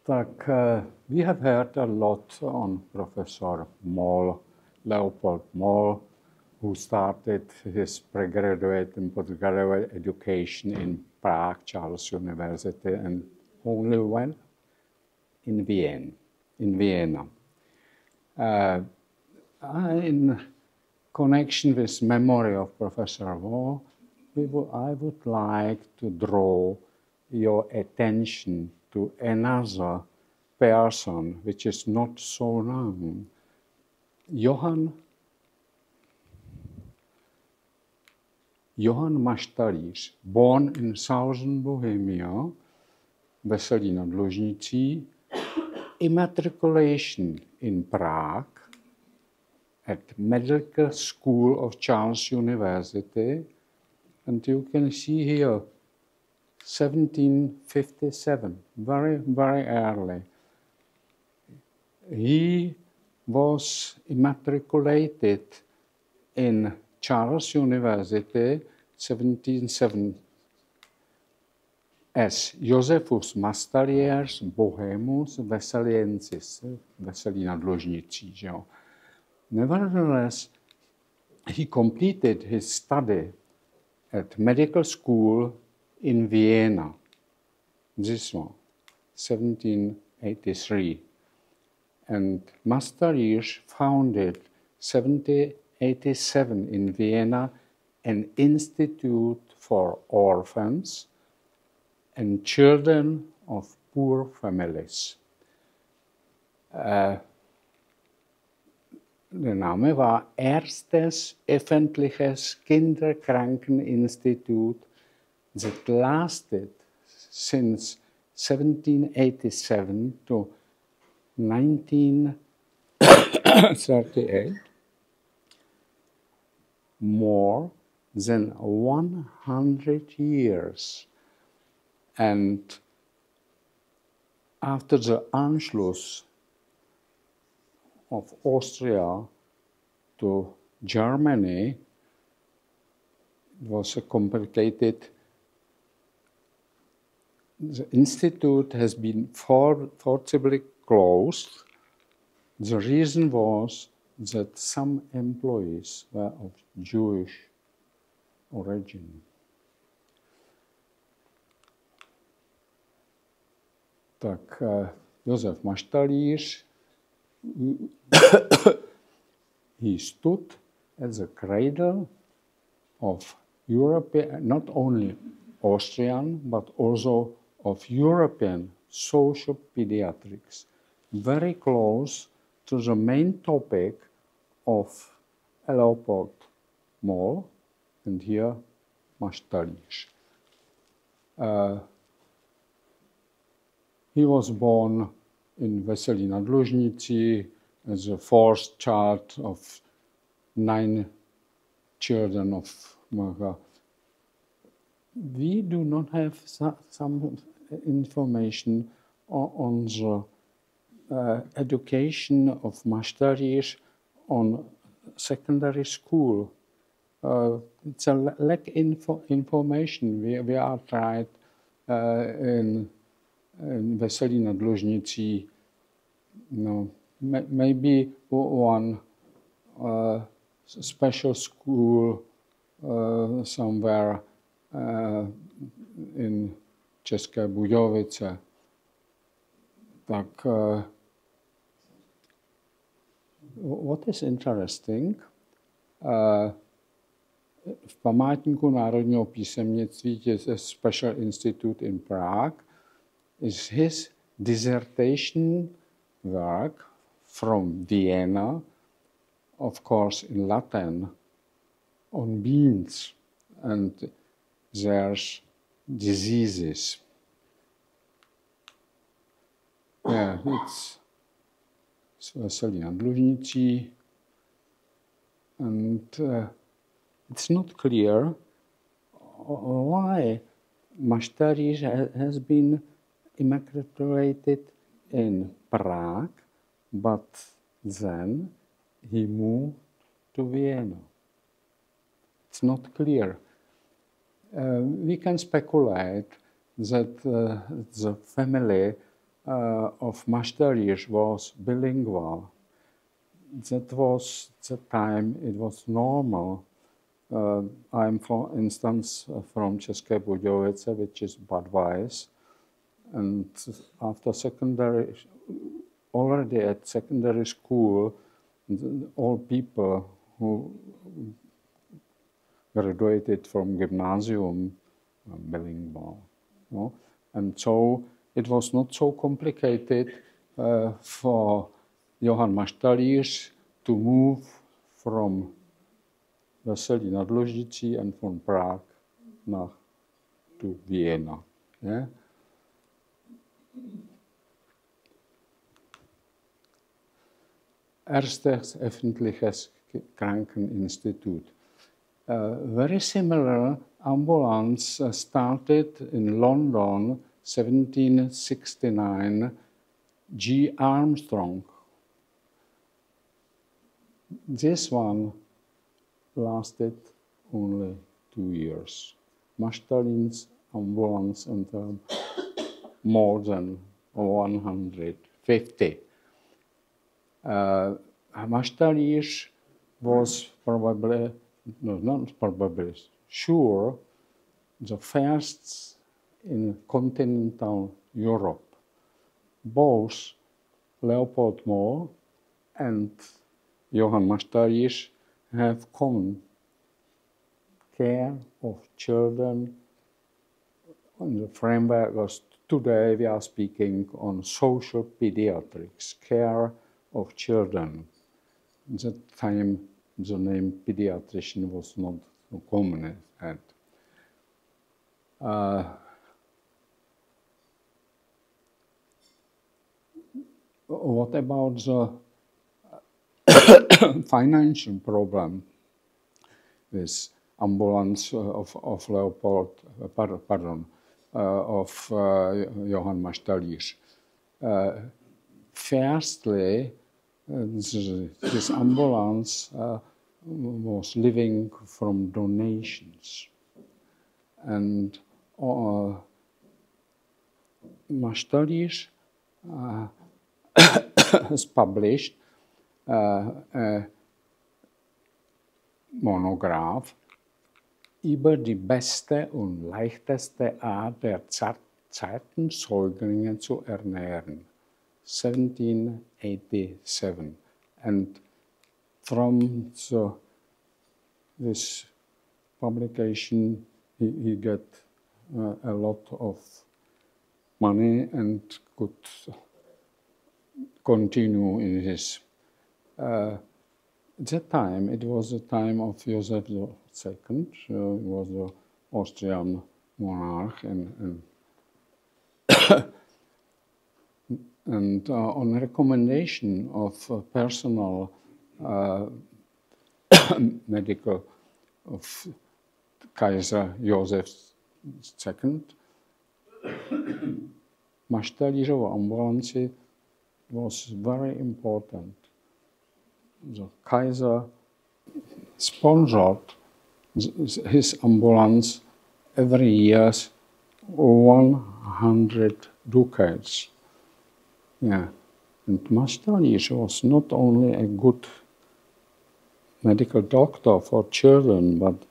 Tak, we have heard a lot on Professor Moll, Leopold Moll, who started his pregraduate and postgraduate education in Prague, Charles University, and only went in Vienna. In connection with memory of Professor Moll, I would like to draw your attention to another person which is not so known. Johann Maštalíř, born in southern Bohemia, Veselí nad Lužnicí, immatriculation in Prague at Medical School of Charles University, and you can see here 1757, very, very early. He was immatriculated in Charles University 1707 as Josephus Maštalíř Bohemus Veseliensis, Veselí nad Lužnicí. Nevertheless, he completed his study at medical school in Vienna, this one, 1783. And Maštalíř founded 1787 in Vienna an institute for orphans and children of poor families. Der Name war Erstes öffentliches Kinderkrankeninstitut that lasted since 1787 to 1938, more than 100 years. And after the Anschluss of Austria to Germany, it was a complicated. The institute has been forcibly closed. The reason was that some employees were of Jewish origin. Tak Josef Maštalíř, he stood at the cradle of European, not only Austrian, but also of European social pediatrics, very close to the main topic of Leopold Moll, and here Maštalíř. He was born in Veselí nad Lužnicí as the fourth child of 9 children of Maga. We do not have some information on the education of Maštalíř on secondary school. It's a lack information. We are tried in Veselí nad Lužnicí. Maybe one special school somewhere in České Budějovice. Tak, what is interesting, v památníku národního písemnictví, a Special Institute in Prague, is his dissertation work from Vienna, of course in Latin, on beans and their diseases. Yeah, it's Veselí nad Lužnicí, and it's not clear why Maštalíř has been immatriculated in Prague, but then he moved to Vienna. It's not clear. We can speculate that the family of Maštalíř was bilingual. That was the time it was normal. I'm, for instance, from České Budějovice, which is Budweis, and after secondary, already at secondary school, all people who graduated from gymnasium bilingual. No? And so it was not so complicated for Johann Maštalíř to move from Veselí nad Lužicí and from Prague to Vienna. Yeah? Erstes öffentliches Krankeninstitut. Very similar ambulance started in London, 1769, G. Armstrong. This one lasted only 2 years. Maštalíř's ambulance until more than 150. Maštalíř was probably, no, not probably, sure, the first in continental Europe. Both Leopold Moll and Johann Maštalíř have common care of children in the framework of today we are speaking on social pediatrics, care of children. At that time, the name pediatrician was not so common as what about the financial problem with ambulance of Leopold, of Johann Maštalíř? Firstly, this ambulance was living from donations, and Maštalíř has published a monograph über die beste und leichteste Art der zarten Säuglinge zu ernähren, 1787. And from this publication, he got a lot of money and could continue in his. At that time, it was the time of Joseph II. He was the Austrian monarch, and on recommendation of personal medical of Kaiser Joseph II, Maštalířova ambulance was very important. The Kaiser sponsored his ambulance every year 100 ducats. Yeah. And Maštalíř was not only a good medical doctor for children, but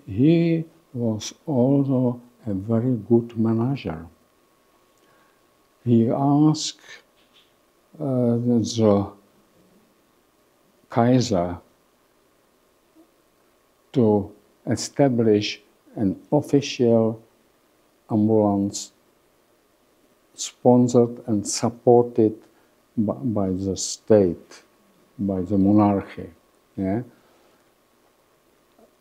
he was also a very good manager. He asked the Kaiser to establish an official ambulance sponsored and supported by the state, by the monarchy. Yeah?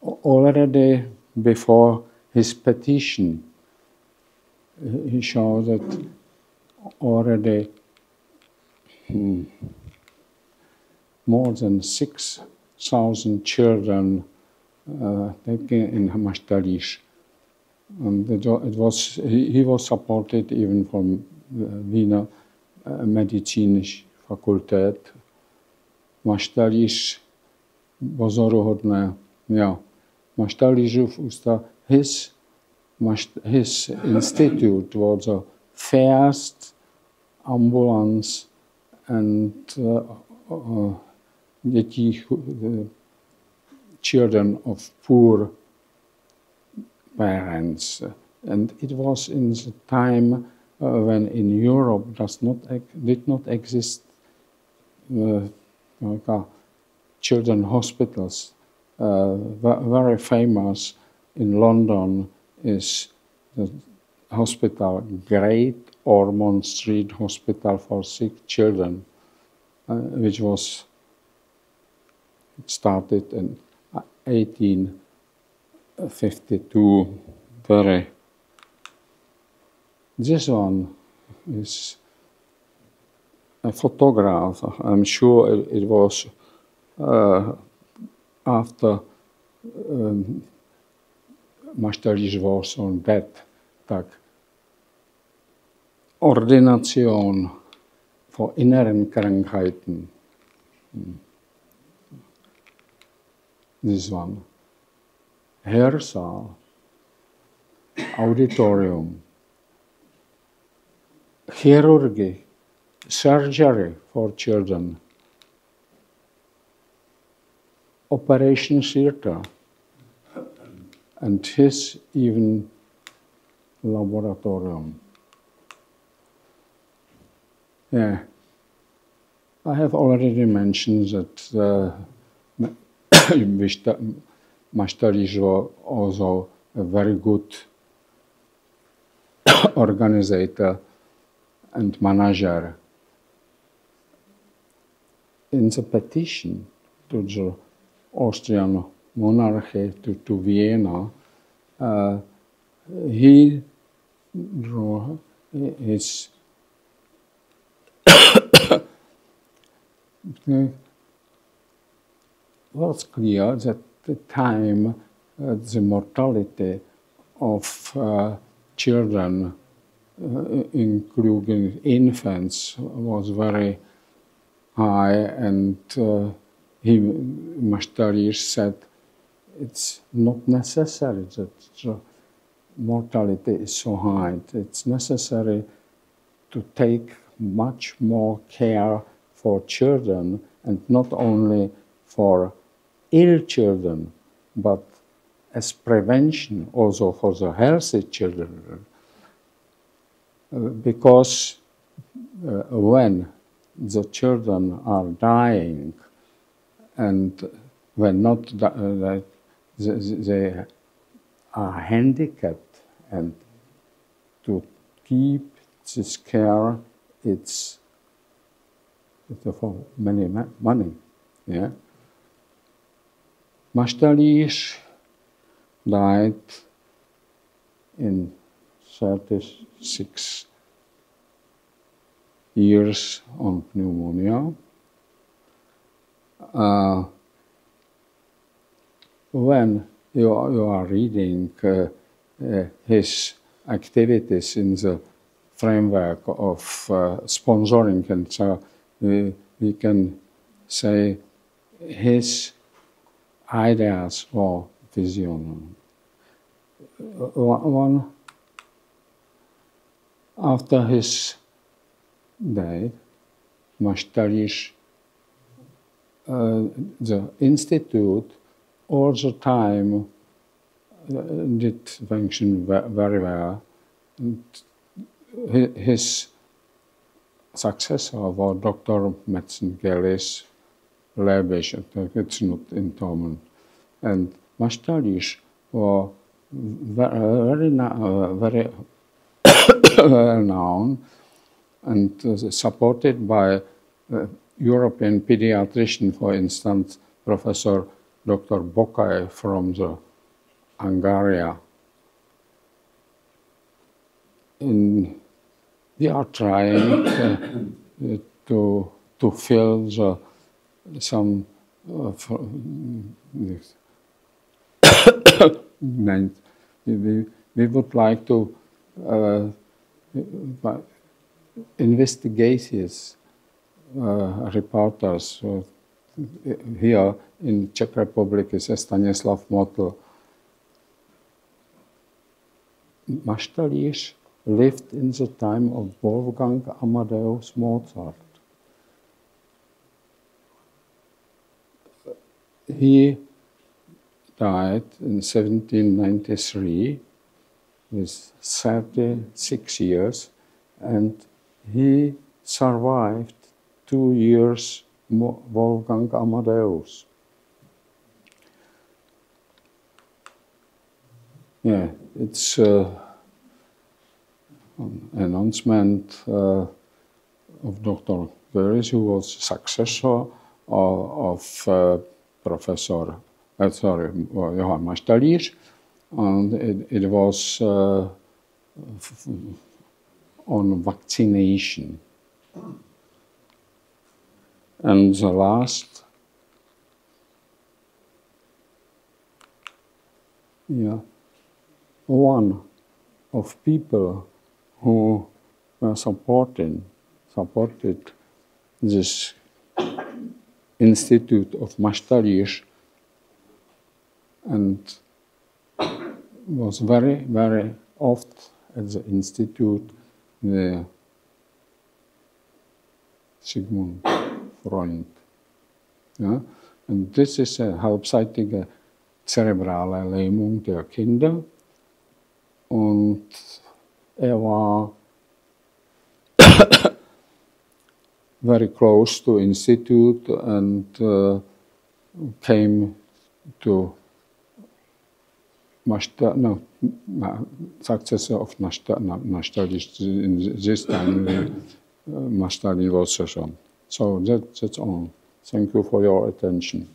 Already before his petition, he showed that already more than 6,000 children taken in Maštalíř. And he was supported even from Wiener Medizinische Fakultät. Maštalíř, pozoruhodné, yeah. Maštalířův ústav, his institute was the first ambulance and children of poor parents. And it was in the time when in Europe did not exist children hospitals. Very famous in London is the hospital, Great Ormond Street Hospital for Sick Children, which was started in 1852. This one is a photograph. I'm sure it was after Maštalíř was on death. Tak Ordination für inneren Krankheiten. This one. Hörsaal, auditorium, chirurgy, surgery for children, operation theater, and his even laboratorium. Yeah, I have already mentioned that Maštalíř was also a very good organizer and manager. In the petition to the Austrian monarchy to Vienna, he drew his was clear that the time the mortality of children, including infants, was very high, and Maštalíř said it's not necessary that the mortality is so high. It's necessary to take much more care for children, and not only for ill children, but as prevention also for the healthy children. Because when the children are dying and when not they are handicapped, and to keep this care, it's for many money. Yeah. Maštalíř died in 36 years on pneumonia. When you are reading his activities in the framework of sponsoring, and so we can say his ideas or vision. One after his day, Maštalíř, the institute all the time did function very well. And his successor was Dr. Metzengelis Lebisch, it's not in German. And Maštalíř was very well known and supported by European pediatrician, for instance, Professor Dr. Bokay from the Hungary. We are trying to fill some we would like to investigate his reporters. Here in Czech Republic is Stanislav Motl. Maštalíř lived in the time of Wolfgang Amadeus Mozart. He died in 1793 with 36 years, and he survived 2 years Wolfgang Amadeus. Yeah, it's an announcement of Dr. Veris, who was successor of Professor Johann Maštalíř, and it was on vaccination. And the last, one of people who were supported this Institute of Maštalíř, and was very, very oft at the Institute, the Sigmund Freud. Yeah? And this is a halbseitige cerebrale Lähmung der Kinder. Und war very close to Institute and came to successor of Maštalíř. In this time, Maštalíř was so. So that's all. Thank you for your attention.